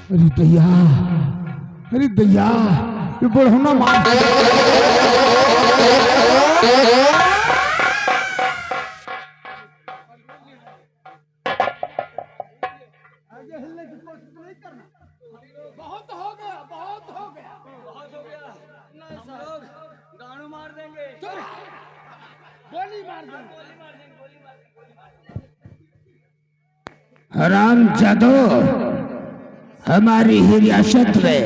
अरे दैया, अरे दैया, ये बुढ़ौना मार बहुत हो गया, बहुत हो गया, बहुत हो गया। हम लोग गानू मार देंगे, गोली मार देंगे, हराम जादो, हमारी ही रियासत में,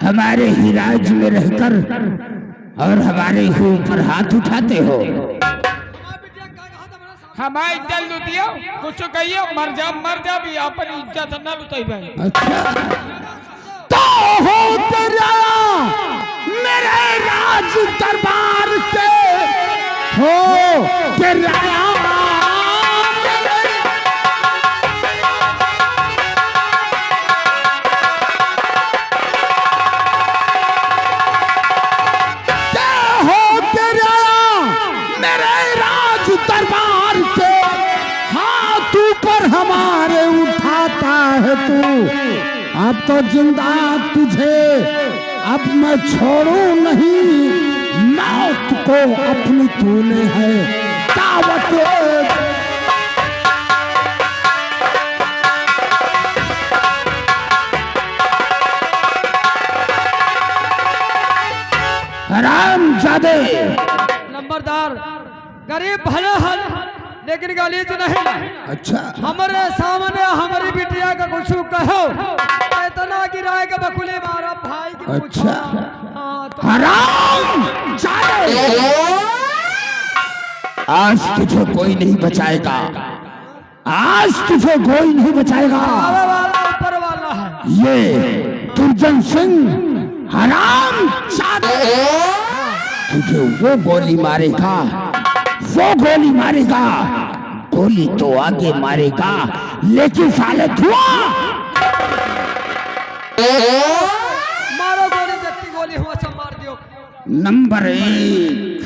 हमारे ही राज्य में रहकर और हमारे ही ऊपर हाथ उठाते हो। हमारी इज्जत लुटियो, कुछ कहियो, मर जा भी अपनी इज्जत न लुटाई भाई। अच्छा तो हो तेरा मेरे राज दरबार के हो तेरा दरबार के हाथ ऊपर हमारे उठाता है तू। अब तो जिंदा तुझे अब मैं छोड़ू नहीं, मौत को अपनी तूने है दावत। हरामजादे नंबरदार गरीब भले हल लेकिन गाली तो नहीं। अच्छा हमारे सामने हमारी बिटिया का कुछ कहो, इतना गिराए के बकुले मारा भाई की। अच्छा तो हरामजादे, आज तुझे कोई नहीं बचाएगा, आज तुझे कोई नहीं बचाएगा। ऊपर वाला है ये दुर्जन सिंह हरामजादे, तुझे वो गोली मारेगा, वो गोली मारेगा, गोली तो आगे मारेगा लेकिन साले धुआं। मारो गोली, जत्ती गोली हुआ सब मार दियो। नंबर 1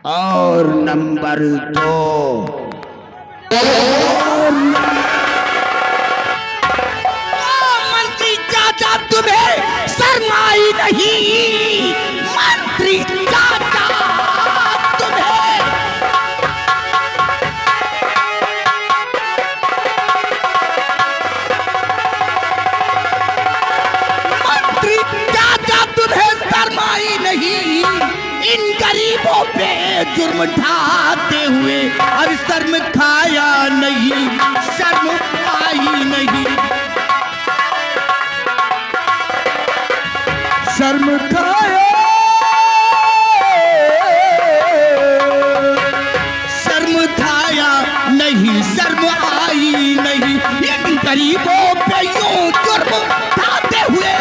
और नंबर 2 मंत्री चाचा तुम्हें शर्माई नहीं, मंत्री चाचा तुम्हें मंत्री चाचा तुम्हें शर्माई नहीं, इन गरीबों पे जुर्म ढाते हुए अब शर्म खाया नहीं, शर्म आई नहीं, शर्म खाया, शर्म खाया नहीं, शर्म आई नहीं, इन गरीबों पे यूं जुर्म ढाते हुए।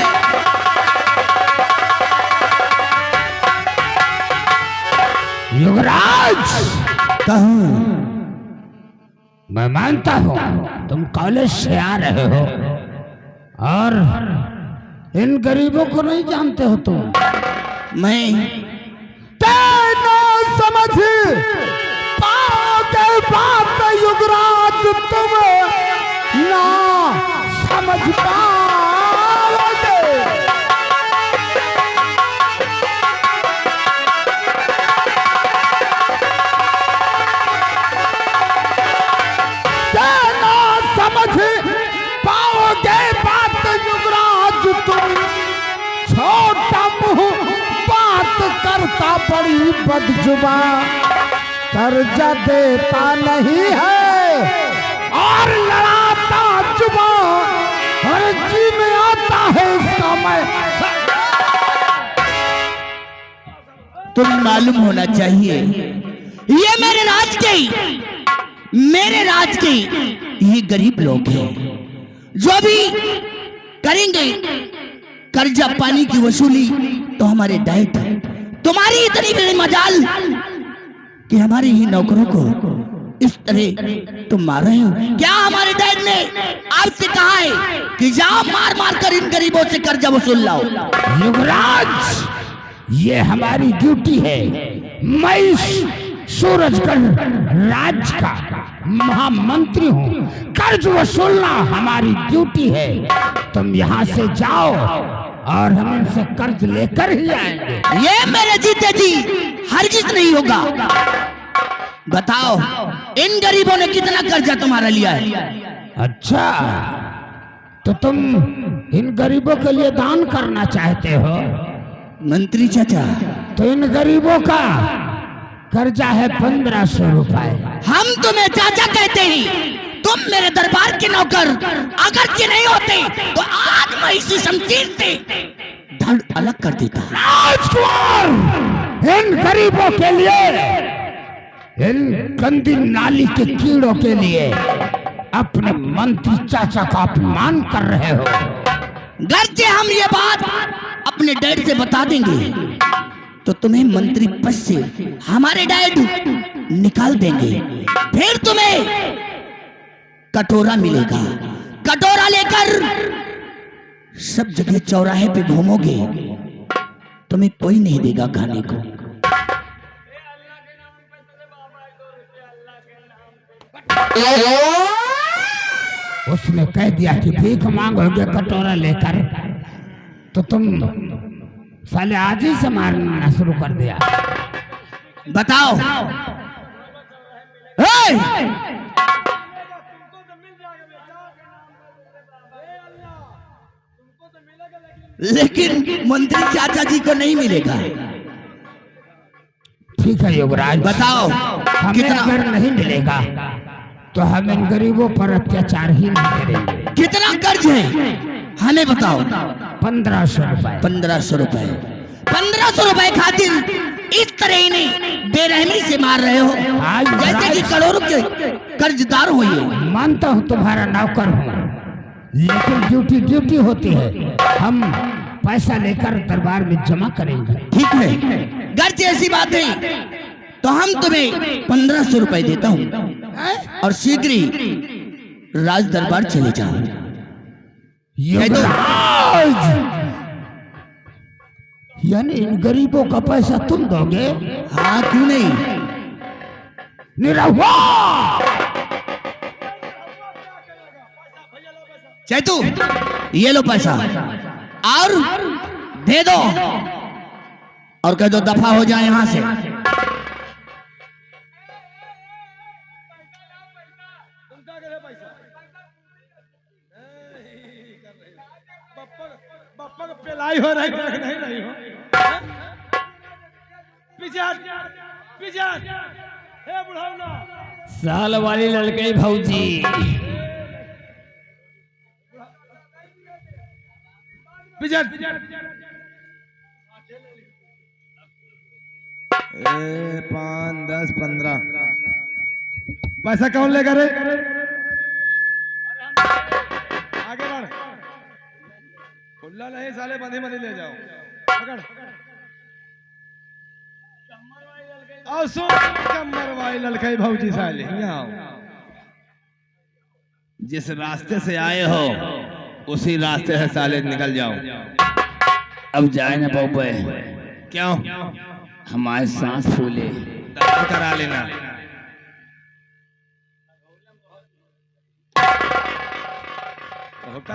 युवराज कहूं, मैं मानता हूं तुम कॉलेज से आ रहे हो और इन गरीबों को नहीं जानते हो तुम। मैं तेना समझ पाओगे बात युवराज, तुम ना समझ पाओगे। तेना समझ पाओगे बात युवराज, तुम छोटा मुंह बात करता बड़ी बदजुबा, कर्जा देता नहीं है और लड़ाता जुबा, हर जी में आता है इसका मैं। तुम्हें मालूम होना चाहिए ये मेरे राज के ये गरीब लोग हैं जो भी करेंगे कर्जा पानी की वसूली तो हमारे डैड, तुम्हारी इतनी बड़ी मजाल कि हमारे ही नौकरों को इस तरह तुम मार रहे हो। क्या हमारे डैड ने आपसे कहा है कि जाओ मार मार कर इन गरीबों से कर्जा वसूल लाओ? युवराज, ये हमारी ड्यूटी है, मैं इस सूरजगढ़ राज्य का महामंत्री हूँ। कर्ज वसूलना हमारी ड्यूटी है। तुम यहाँ से जाओ और हम इनसे कर्ज लेकर ही आएंगे। ये मेरे जीते जी हरगिज नहीं होगा। बताओ इन गरीबों ने कितना कर्जा तुम्हारा लिया है? अच्छा, तो तुम इन गरीबों के लिए दान करना चाहते हो? मंत्री चाचा, तो इन गरीबों का कर्जा है 1500 रुपए। हम तुम्हें चाचा कहते हैं, तुम मेरे दरबार के नौकर अगर के नहीं होते तो आज मैं इसी शमशीर से धड़ अलग कर देता। राजकुमार, इन गरीबों के लिए, इन गंदी नाली के कीड़ों के लिए अपने मंत्री चाचा का अपमान कर रहे हो। घर से हम ये बात अपने डैड से बता देंगे तो तुम्हें मंत्री पद से हमारे डैड निकाल देंगे। फिर तुम्हें कटोरा मिलेगा। कटोरा लेकर सब जगह चौराहे पे घूमोगे, तुम्हें कोई नहीं देगा खाने को। उसने कह दिया कि भीख मांगोगे कटोरा लेकर, तो तुम साले आज ही से मारना शुरू कर दिया। बताओ लेकिन मंत्री चाचा जी को नहीं मिलेगा। ठीक है युवराज, बताओ हमें कितना अगर नहीं मिलेगा तो हम इन गरीबों पर अत्याचार ही नहीं करेंगे। कितना कर्ज है हमें बताओ। 1500 रुपए। 1500 रुपए। 1500 रुपए खातिर इस तरह इन्हें बेरहमी से मार रहे हो जैसे कि करोड़ों के कर्जदार हो ये। मानता हूँ तुम्हारा नौकर हूँ, लेकिन ड्यूटी ड्यूटी होती है। हम पैसा लेकर दरबार में जमा करेंगे। ठीक है, घर से ऐसी बात है तो हम तुम्हें 1500 रुपए देता हूँ और शीघ्र ही राज दरबार चले जाओ। युवराज, यानी इन गरीबों का पैसा तुम दोगे? हाँ, क्यों नहीं। निरहुआ, चैतू ये लो पैसा और दे दो और कह दो दफा हो जाए यहां से। बप्पा को पेलाई हो रही है नहीं रही हो। पीछे हे बुढ़ाऊना साल वाली लड़के भौजी। पीछे 5, 10, 15 पैसा कौन लेगा रे? आगे बढ़, खुला नहीं साले, बंधी बंधी ले जाओ। पकड़ आओ, सुन कमर वाली लड़के भौजी साले, यहाँ आओ। जिस रास्ते से आए हो उसी रास्ते से साले निकल जाओ। अब जाए ना बाबू। क्यों? हमारे सांस फूले। दर्शन करा लेना।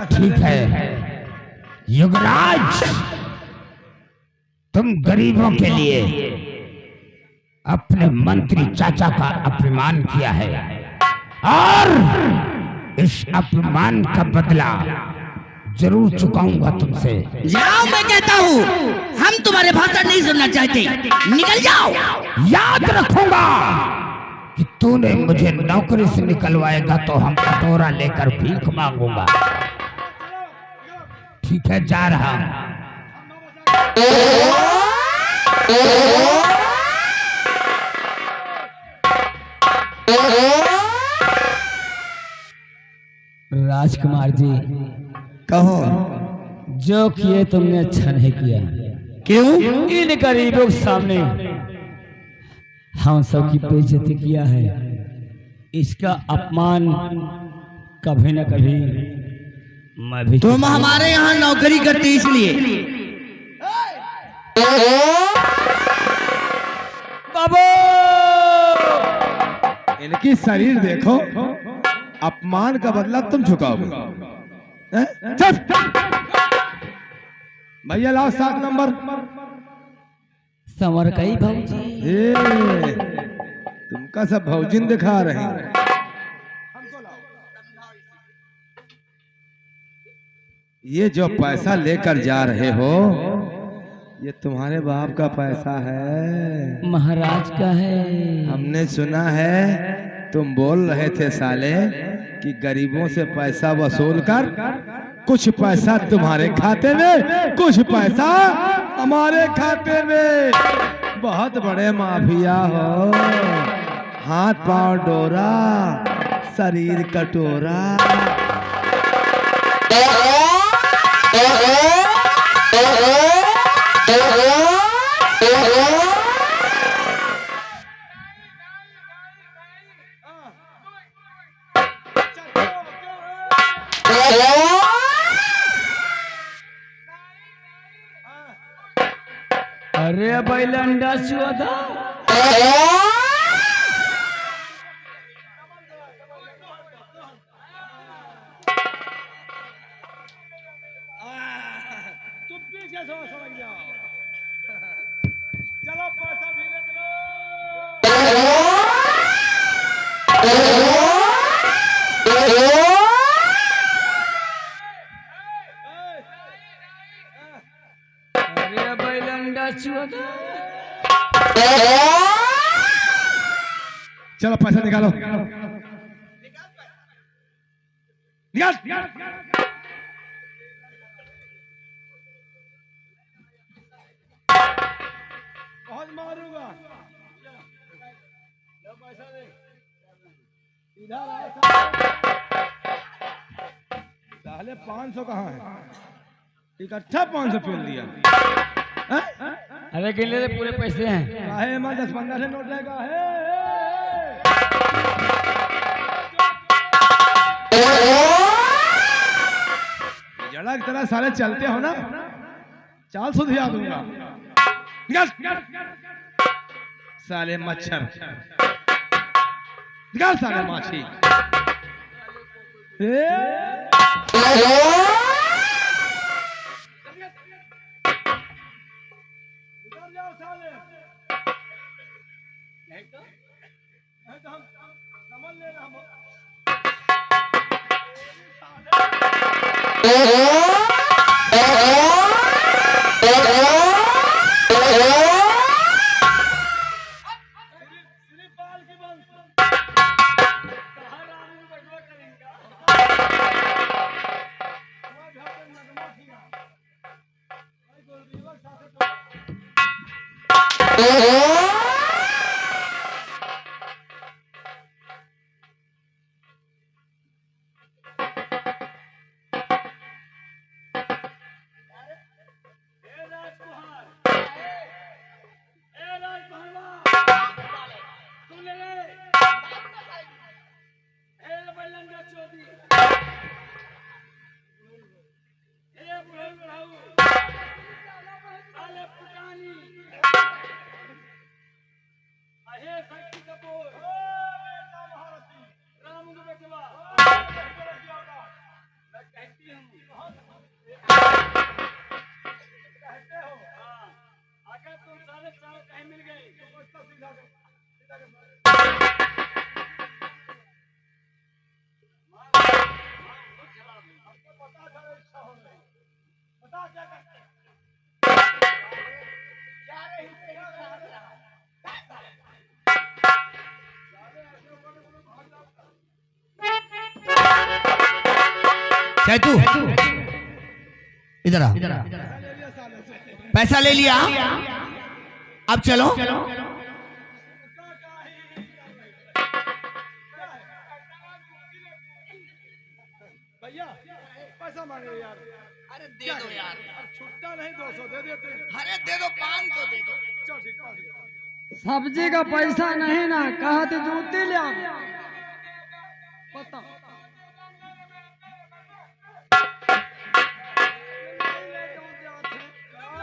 ठीक है युवराज, तुम गरीबों के लिए अपने मंत्री चाचा का अपमान किया है और इस अपमान का बदला जरूर चुकाऊंगा तुमसे। जाओ, मैं कहता हूँ हम तुम्हारे भाषण नहीं सुनना चाहते, निकल जाओ। याद रखूंगा कि तूने मुझे नौकरी से निकलवाएगा तो हम कटोरा लेकर भीख मांगूंगा। ठीक है, जा रहा हूं। राजकुमार जी, कहो जो किए तुमने अच्छा नहीं किया। क्यों? इन गरीबों के सामने हम सब की बेइज्जती किया है। इसका अपमान कभी न कभी मैं भी। तुम हमारे यहाँ नौकरी करते इसलिए। बाबू। इनकी शरीर देखो, अपमान का बदला तुम चुकाओगे। चल भैया लाओ 7 नंबर। संवर कई भाऊजी। ए, तुमका सब भौजिन दिखा रहे हैं। ये जो पैसा लेकर जा रहे हो, ये तुम्हारे बाप का पैसा है, महाराज का है। हमने सुना है तुम बोल रहे थे साले कि गरीबों से पैसा वसूल कर कुछ पैसा तुम्हारे खाते में, कुछ पैसा हमारे खाते में। बहुत बड़े माफिया हो, हाथ पांव डोरा, शरीर कटोरा। अरे बैलंडा चौधा। तुम पीछे सो समझ जाओ। चलो पैसा धीरे अरे बैलंडा चौधा। चलो पैसा निकालो, निकाल। बहुत मारूंगा। लो पैसा दे। इधर साले 500 कहाँ है? इकट्ठा 500 पेल दिया। अरे गिन ले पूरे पैसे हैं। काहे में 10-15 नोट रहेगा है। जड़ा की तरह साले चलते हो ना, चाल सुधिया दूंगा। निकाल साले मच्छर, निकाल साले माछी। इधर जाओ साले। नहीं तो हम समझ लेना हम। श्रीपाल की बंद। हर आदमी बटवा करेंगे। हमारे घर पे नगमा किया। भाई गोलदीवर साथे मिल गई। तू इधर आ, पैसा ले लिया, अब चलो। भैया पैसा मांगे यार। अरे दे दो यार, छुट्टा नहीं 200 दे देते। अरे दे दो 500 दे दो। चल ठीक है। सब्जी का पैसा नहीं ना, कहा तो जूती ले आओ। पता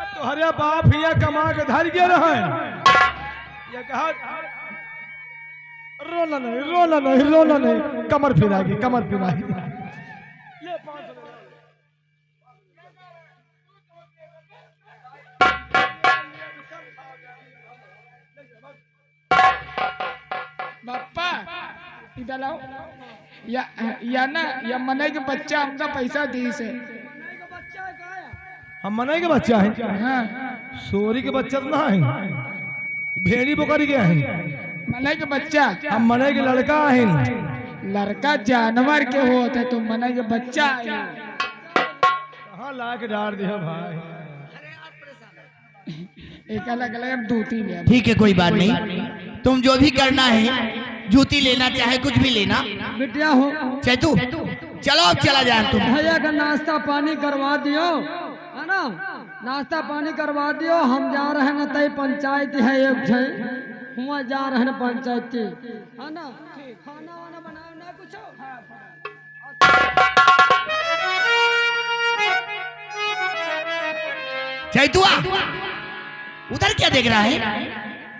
तो हरे बाप हिया कमा के धर गए रहे। ये कहा रोना नहीं रोना नहीं रोना नहीं, कमर फिराएगी कमर फिराएगी। ये 500 बापा इधर आओ। या ना या मने के बच्चा हमका पैसा दी से। हम मनाई के बच्चा है, हाँ सोरी के बच्चा तो ना है, भेड़ी बकरी के हैं। मने के बच्चा हम मनाई के लड़का है। लड़का जानवर के होते तो मने के बच्चा है। कहाँ ला के डाल दिया भाई। एक अलग अलग दूती ले। ठीक है कोई बात नहीं, तुम जो भी करना है, जूती लेना चाहे कुछ भी लेना। बिटिया हो चैतू चलो अब चला जाए तुम। भैया का नाश्ता पानी करवा दियो, है ना? नाश्ता पानी करवा दियो। हम जा रहे हैं न तय पंचायत है एक छै, हुआ जा रहे हैं पंचायती, है ना? खाना वाना बनाओ ना कुछ। चैतुआ उधर क्या देख रहा है?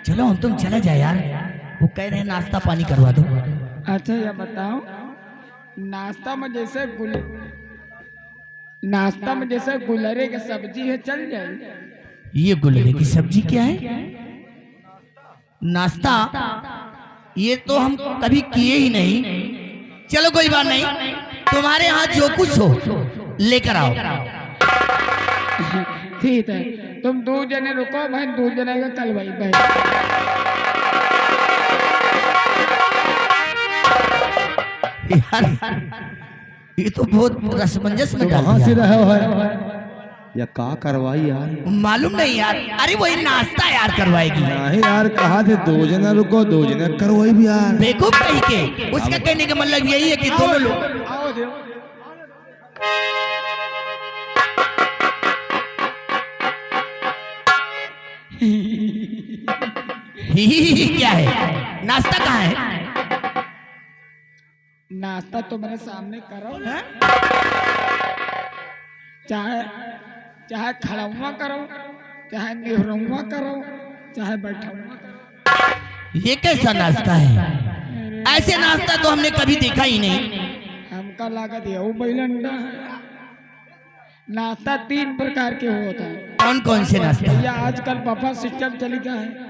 चलो हम तुम चला जाए यार, वो कह रहे हैं नाश्ता पानी करवा दो। अच्छा ये बताओ, नाश्ता में जैसे गुलरे की सब्जी है चल जाए? ये गुलरे की सब्जी क्या है? नाश्ता ये तो हम कभी किए ही नहीं। चलो कोई बात नहीं, तुम्हारे यहाँ जो कुछ हो लेकर आओ। ठीक है, तुम 2 जने रुको, मैं 2 जने का कल भाई भाई। यार ये तो बहुत रसमंजस में डाल कहाँ से दिया। रहे हो है या का करवाई यार? मालूम नहीं यार, अरे वही नाश्ता यार करवाएगी। नहीं यार, कहा थे 2 जना रुको, 2 जना करवाई भी यार। बेवकूफ कहीं के, उसका कहने का मतलब यही है कि दोनों लोग। आओ देव। क्या है? नाश्ता कहाँ है? नाश्ता तो मेरे सामने करो, चाहे खड़ुआ करो, चाहे निहरुआ करो, चाहे बैठुआ करो। ये कैसा नाश्ता है? ऐसे नाश्ता तो हमने कभी देखा ही नहीं। हमका लागत है वो बैलंडा है। नाश्ता 3 प्रकार के होता है। कौन कौन से नाश्ता? या आजकल बफा सिस्टम चली गया है।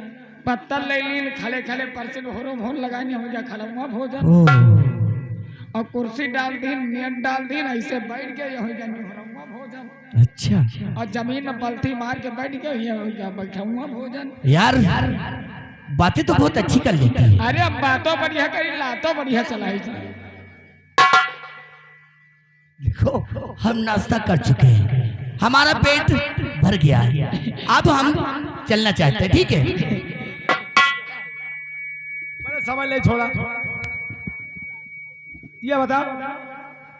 पत्तल ले लीन, खले खले परसे होरो होर लगाने हो जा खड़ुआ भोजन, और कुर्सी डाल दीन, नेट डाल दीन, ऐसे बैठ गए हो जा निहरुआ भोजन। अच्छा, और जमीन में पलथी मार के बैठ गए ये हो जा बैठुआ भोजन। यार बातें तो बहुत अच्छी कर लेती है। अरे अब बातों बढ़िया करी, लातों बढ़िया चलाई जाए। देखो हम नाश्ता कर चुके हैं, हमारा पेट भर गया है, अब हम चलना चाहते हैं। ठीक है, मैंने समझ नहीं छोड़ा। ये बता,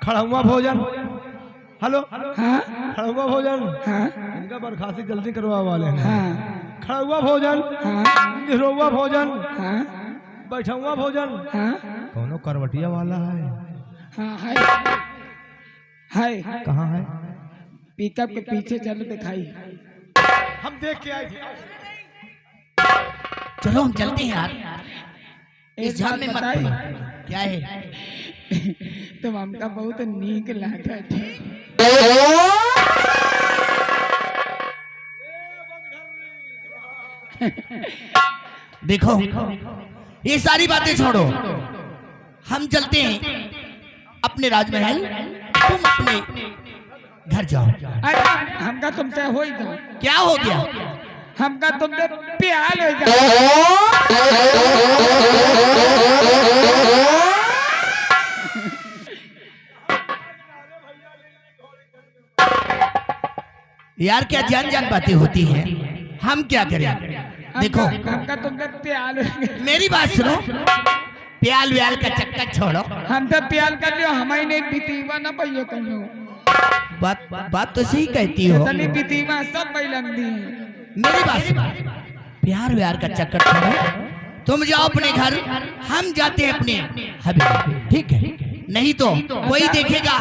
खड़ुआ भोजन, हेलो हाँ खड़ुआ भोजन, हाँ इनका बर्खास्ती जल्दी करवा वाले हैं। हाँ खड़ुआ भोजन, हाँ निहरुआ भोजन, हाँ बैठुआ भोजन, हाँ कौनो करवटिया वाला है? हाँ है कहाँ है? पिकअप के पीछे चलो दिखाई। हम देख के आए थे। चलो हम चलते हैं यार, इस एक झाम बात में मत बताई, पड़ो। क्या है? तुम हमका बहुत नीक लागत है। देखो ये सारी बातें छोड़ो, हम चलते हैं अपने राजमहल, तुम अपने घर जाओ। अरे हमका तुमसे हो ही जा, क्या हो गया? हमका तुमसे प्यार हो जा। यार क्या जान जान बातें होती हैं, हम क्या करें? देखो हमका तुमसे प्यार हो गया। मेरी बात सुनो, प्याल व्याल का चक्कर छोड़ो। हमसे प्यार कर लियो, हमारी नहीं बीतीवा ना पहियो कहियो। बात तो सही कहती हो। तली बीतीवा सब बैलन दी। मेरी बात सुनो, प्यार व्यार का चक्कर छोड़ो, तुम जाओ अपने घर, हम जाते हैं अपने हवेली। ठीक है, नहीं तो कोई देखेगा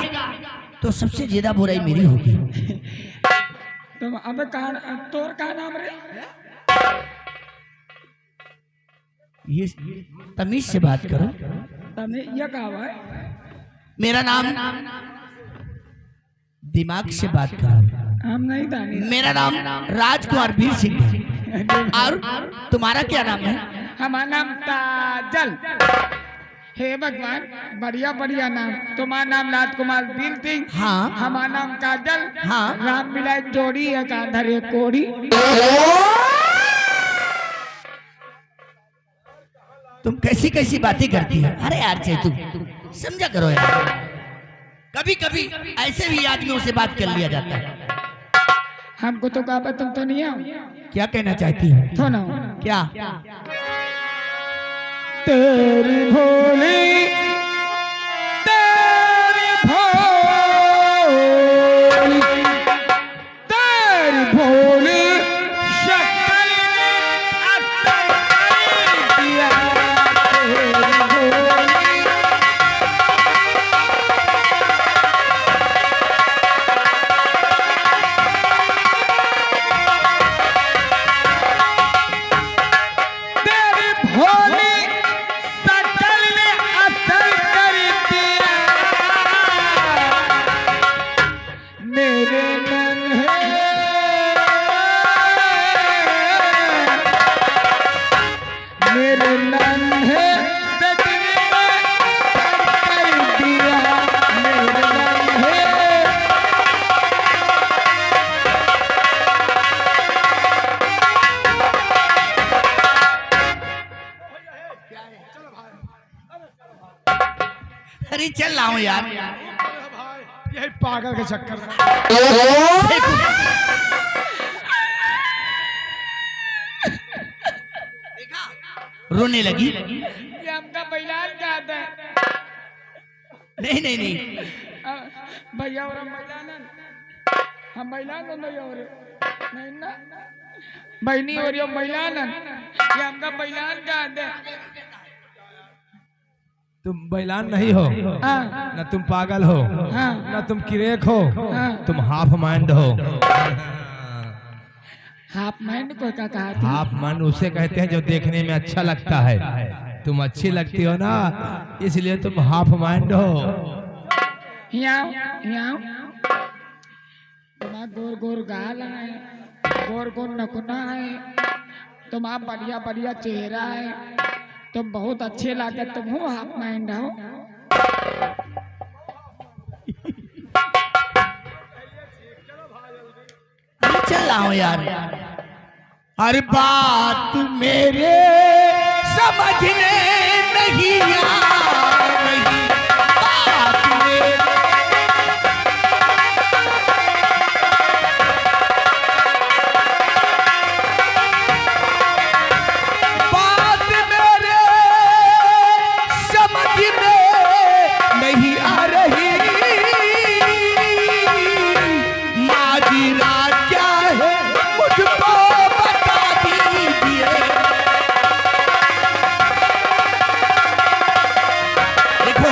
तो सबसे ज्यादा बुराई मेरी होगी। तुम अब कहा, तोर का नाम रे? ये तमीज से बात करो। तने ये कहा हुआ है? मेरा नाम दिमाग से बात करो। हम नहीं जाने। मेरा नाम राजकुमार वीर सिंह है। और तुम्हारा क्या नाम है? हमारा नाम ताजल। हे भगवान, बढ़िया बढ़िया नाम। तुम्हारा नाम राजकुमार वीर सिंह। हाँ। हमारा नाम काजल। हाँ। राम मिलाए जोड़ी है, कांधर एक कोड़ी। तुम कैसी कैसी बातें करती हो? अरे यार चेतू, समझा करो यार। कभी कभी ऐसे भी आदमियों से बात कर लिया जाता है। हमको तो कहा तुम तो नहीं आओ। क्या कहना चाहती हो? तो ना क्या? तेरी भोली, तेरी भोली, तेरी भोली शक्ल ने अक्ल दिया। तेरी भोली तेरी भोली शकल ने असर कर दिया। मेरे नन्हे मेरे नन्हे सजने ने असर कर दिया। मेरे नन्हे अरे चल रहा हूँ यार। यही पागल के चक्कर में। रोने लगी? ये हमका बैलान कहा था। नहीं नहीं नहीं, भैया और हम बैलान हम बैलान भैया और नहीं ना बहनी और ये बैलान ये हमका बैलान कहा था। तुम बैलान नहीं हो, हाँ न तुम पागल हो, हाँ न तुम किरेक हो, हाँ। तुम हाफ माइंड हो। हाफ माइंड को क्या कहा था? हाफ माइंड उसे कहते हैं जो देखने में अच्छा लगता है। तुम अच्छी लगती हो ना, इसलिए तुम हाफ माइंड हो। यहाँ तुम्हारा गोर गोर गाल है, गोर गोर नकुना है, तुम्हारा बढ़िया बढ़िया चेहरा है, तुम बहुत अच्छे लगे। तुम हो हाफ माइंड हो। चल रहा हूँ यार। हर बात मेरे समझने नहीं आ रही। बात मेरे बात मेरे समझ में नहीं आ रही। माजरा क्या है मुझको बता दीजिए। देखो,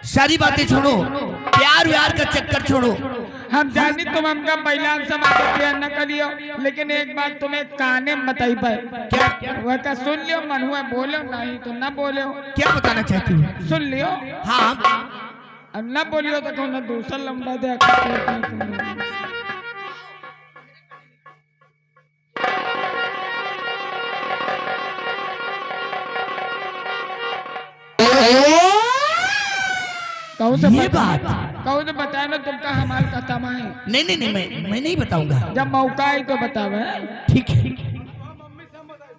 सारी बातें छोड़ो, प्यार व्यार का चक्कर छोड़ो। हम जानी तुम हमका बैलान समाज प्यार न करियो, लेकिन एक बात तुम्हें काने में बताई पाए। क्या? वह का सुन लियो, मन हुआ बोलो, नहीं तो न बोलो। क्या बताना चाहती हूँ? सुन लियो, हाँ, अब न बोलियो तो कौन दूसरा लंबा दे। कहूँ से ये बात। कहूँ तो बताए ना तुमका हमारे कथम है। नहीं नहीं नहीं, मैं नहीं बताऊंगा। जब मौका आई तो बतावे। ठीक है। मम्मी से हम बताए।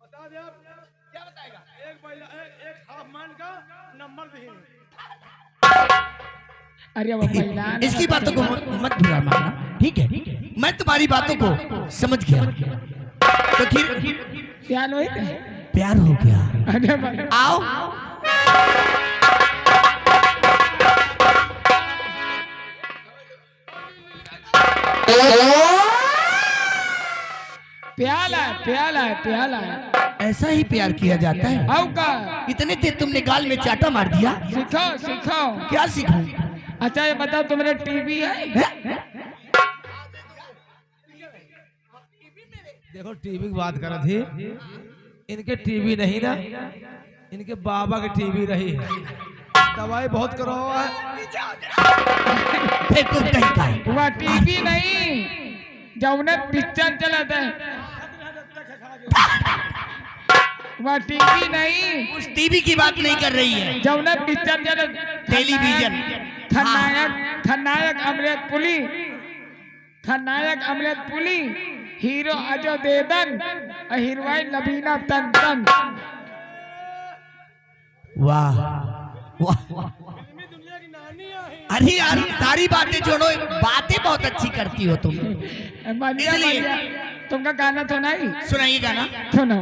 बता दे आप क्या बताएगा? एक हाफ मैन का नंबर भी नहीं। अरे वो बैलान इसकी बातों को मत बुरा मानना, ठीक है? मैं तुम्हारी बातों को समझ गया। तो फिर प्यार हुई थे? प्यार हो गया। अरे भाई, आओ। प्याला है, प्याला है, प्याला है। ऐसा ही प्यार किया जाता है। आओ का इतने देर तुमने गाल में चाटा मार दिया। सीखो सीखो। क्या सीखूं? अच्छा ये बताओ तुम्हारे टीवी है? देखो टीवी की बात कर रही थी, इनके टीवी नहीं ना, इनके बाबा की टीवी रही है। दवाई बहुत करो है। बेवकूफ कहीं का है। वह टीवी नहीं, जौने पिक्चर चलता है वह टीवी नहीं, उस टीवी की बात नहीं कर रही है, जौने पिक्चर चलत टेलीविजन। खलनायक अमृत पुली, हीरो अजय देवगन और हीरोइन लबीना टंडन। वाह वाह। अरे यार सारी बातें छोड़ो, बातें बहुत अच्छी करती हो तुम। बढ़िया इसलिए- बढ़िया। तुमका गाना तो नहीं सुनाइए गाना। सुनो।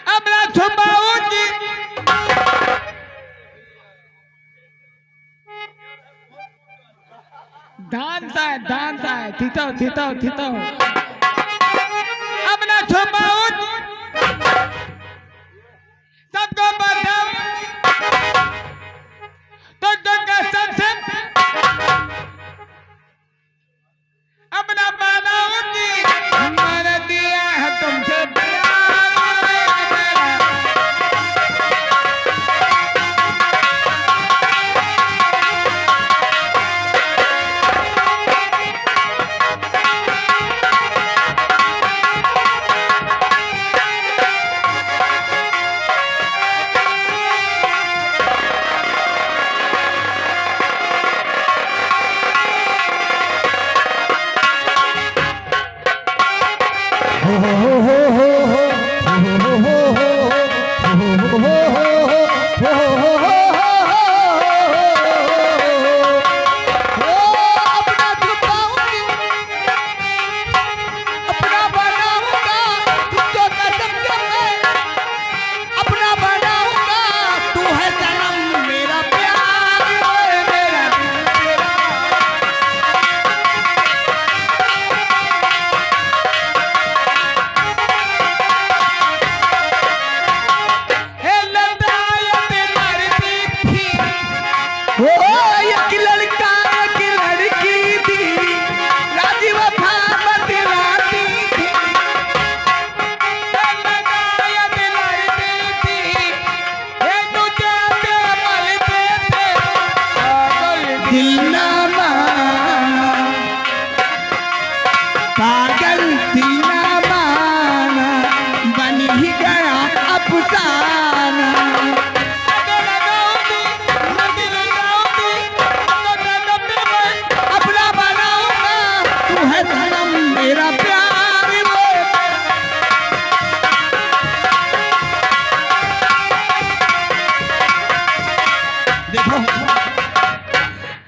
अमृत छुपाऊंगी डांस है थीतो अपना छुपाऊं सबको बताऊं तो कसम से अपना बनाऊंगी। मैंने दिया है तुमसे प्यार मेरा।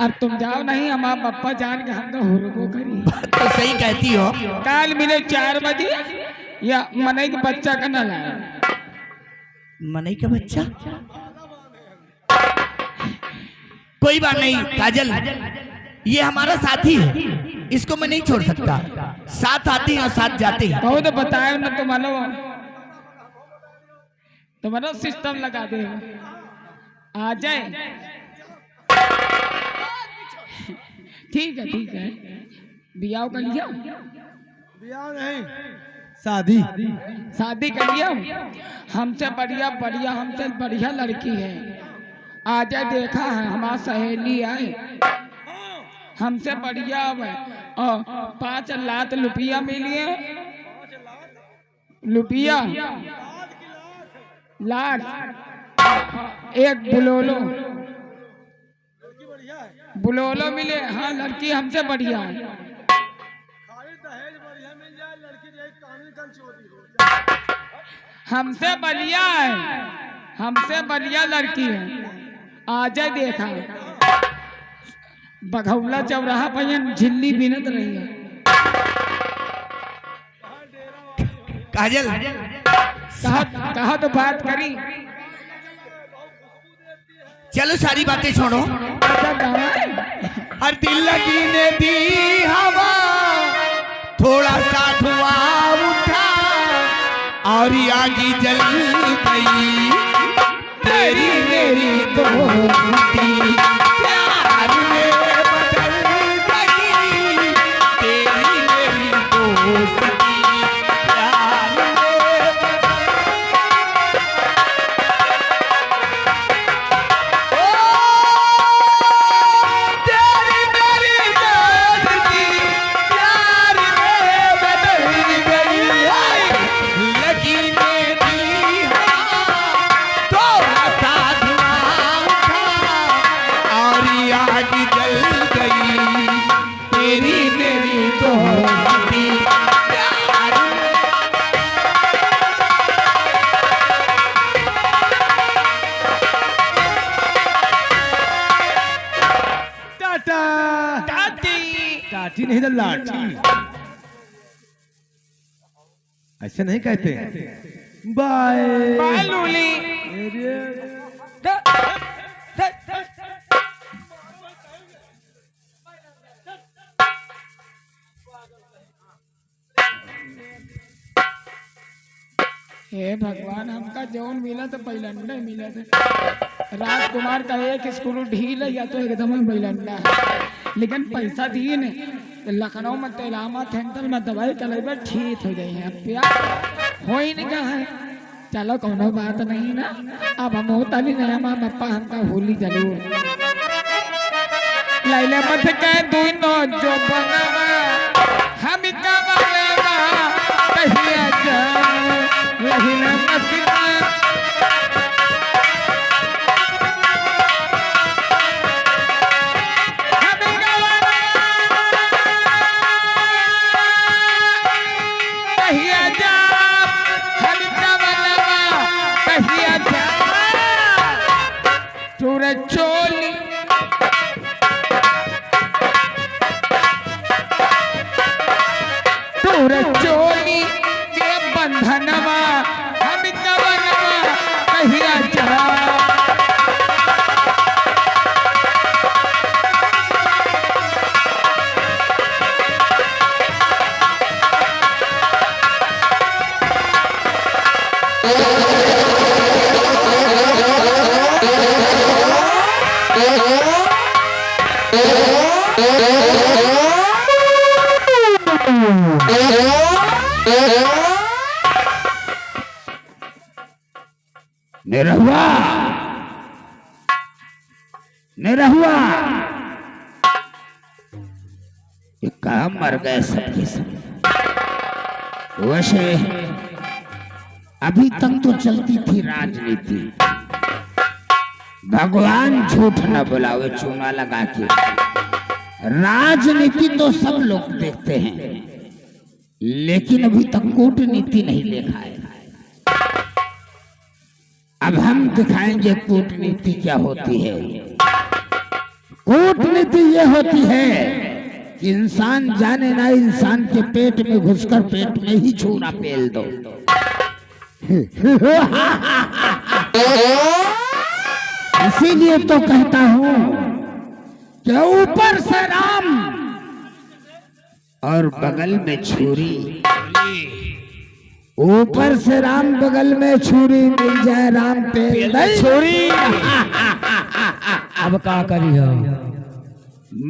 अब तुम जाओ नहीं, हमारा पप्पा जान के हमको हुरबो करी। तो सही कहती हो। काल मिले 4 बजे या मनई के बच्चा का न लाए। मनई का बच्चा कोई बात नहीं काजल, ये हमारा साथी है, इसको मैं नहीं छोड़ सकता। साथ आते हैं और साथ जाते हैं। कहो तो बताए ना, तुम्हारा सिस्टम लगा दे, आ जाए। ठीक है बियाह कर लिया? बियाह नहीं, शादी कर लिया। हमसे बढ़िया लड़की है। आज देखा है हमारा सहेली आए, हमसे बढ़िया है और 5 लाख रुपया मिलिए। लाख एक बुलोलो मिले। हाँ लड़की हमसे बढ़िया है। हमसे बढ़िया लड़की है। आज देखा बघौला चौराहा पर झिल्ली बिनत रही है। काजल कहा तो बात करी। चलो सारी बातें छोड़ो। हर दिल लगी ने दी हवा, थोड़ा सा धुआं उठा और आगी जल गई। तेरी मेरी दोस्ती प्यार में बदल गई। लाठी नहीं ना लाठी, ऐसे नहीं कहते। बाय बाय लूली। हे भगवान, हमका जौन मिला तो बैलंडा मिला था। राजकुमार का एक स्क्रू ढील है या तो एकदम बैलंडा है, लेकिन पैसा दिए ने तो लखनऊ में तेलामा सेंटर में दवाई चलेबे ठीक हो जाए हैं। प्यार हो ही नहीं कहा है। चलो कोनो बात नहीं ना, अब हम होता भी नहीं, माँ पप्पा हमका होली जरूर लाइले मत कह दूनो जो बनवा हम का बनवा कहिया जा वही न मस्ता चोली तोरे चोली के बंधनवा हम कवनवा कहिया जा। निरहुआ, निरहुआ, ये कहाँ मर गए सबके सब। वैसे अभी तक तो चलती थी राजनीति, भगवान झूठ न बुलावे चूना लगा के। राजनीति तो सब लोग देखते हैं, लेकिन अभी तक कूटनीति नहीं देखा है। अब हम दिखाएंगे कूटनीति क्या होती है। कूटनीति ये होती है कि इंसान जाने ना इंसान के पेट में घुसकर पेट में ही छूना पेल दो। इसीलिए तो कहता हूं कि ऊपर से राम और बगल में छुरी, ऊपर से राम बगल में छुरी, मिल जाए राम पे छोरी। अब का करी हो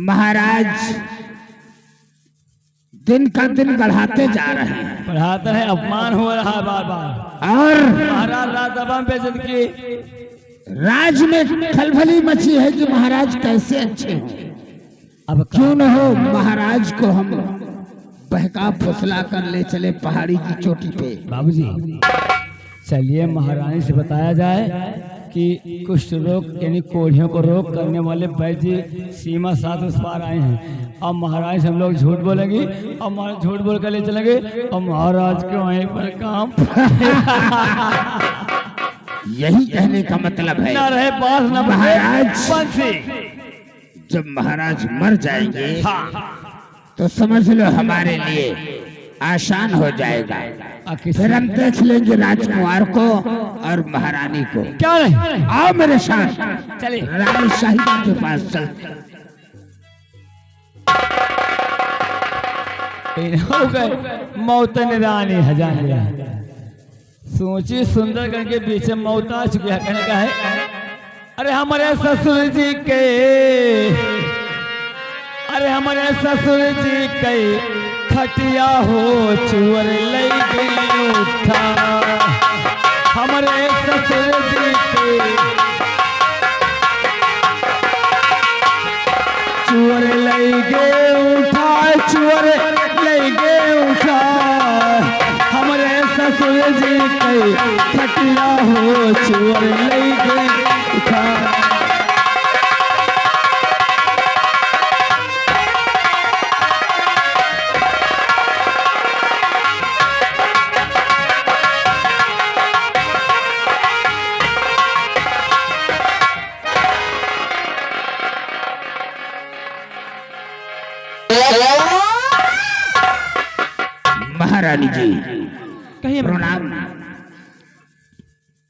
महाराज, दिन का दिन बढ़ाते जा रहे हैं, पढ़ाता है, अपमान हो रहा है बार बार। और महाराज राज्यसभा पे जब की राज में खलबली मची है कि महाराज कैसे अच्छे हो। अब क्यों न हो महाराज को हम बहका फुसला कर ले चले पहाड़ी की चोटी पे। बाबूजी चलिए महारानी से बताया जाए कि कुष्ठ रोग यानी कोढ़ियों को रोग करने वाले वैद्य जी सीमा साथ उस पार आए हैं। अब महाराज से हम लोग झूठ बोलेंगे और महाराज झूठ बोल कर ले चलेंगे और महाराज के वहीं पर काम यही कहने का मतलब है न रहे पास न महाराज। बंसी। जब महाराज मर जाएंगे तो समझ लो हमारे लिए आसान हो जाएगा। फिर हम देख लेंगे राजकुमार को और महारानी को। क्या नहीं? आओ मेरे साथ, चलिए रानी शाहिदा के पास चलते। हो गए मौत रानी हजारिया। सोची सुंदरगढ़ के बीच में मौत आ चुकी है। कहने का है अरे हमारे ससुर जी के, अरे हमारे ससुर जी के खटिया हो चुअर ले गई उठा। हमारे ससुर जी के चुअर ले गए उठा, चुअर ले गए उठा। हमारे ससुर जी के खटिया हो चुअर ले गए उठा। Oh महारानी जी। कहिए प्रणाम।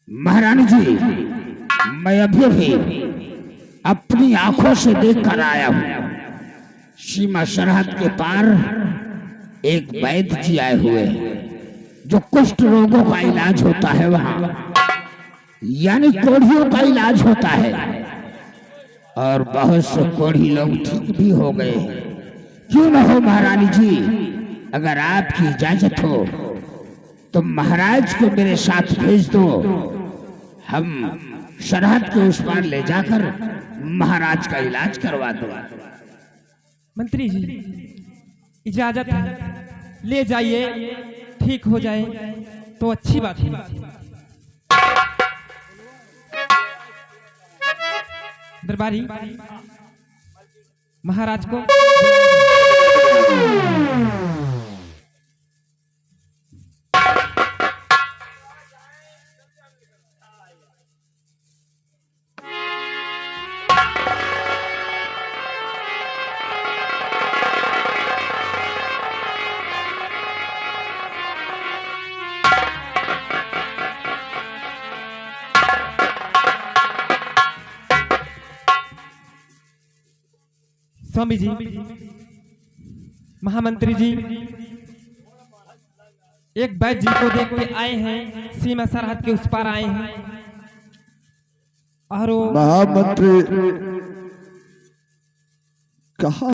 महारानी जी, मैं अभी भी अपनी आंखों से देख कर आया हूँ, सीमा सरहद के पार एक वैद्य जी आए हुए जो कुष्ठ रोगों का इलाज होता है वहां, यानी कोढ़ियों का इलाज होता है, और बहुत से कोढ़ी लोग ठीक भी हो गए। क्यों न हो महारानी जी, अगर आपकी इजाजत हो तो महाराज को मेरे साथ भेज दो, हम सरहद के उस पार ले जाकर महाराज का इलाज करवा दो। मंत्री जी इजाजत है, ले जाइए, ठीक हो जाए तो अच्छी बात है। दरबारी महाराज को स्वामी जी, महामंत्री जी एक वैद्य जी को देख के आए हैं, सीमा सरहद के उस पार आए हैं, और महामंत्री कहाँ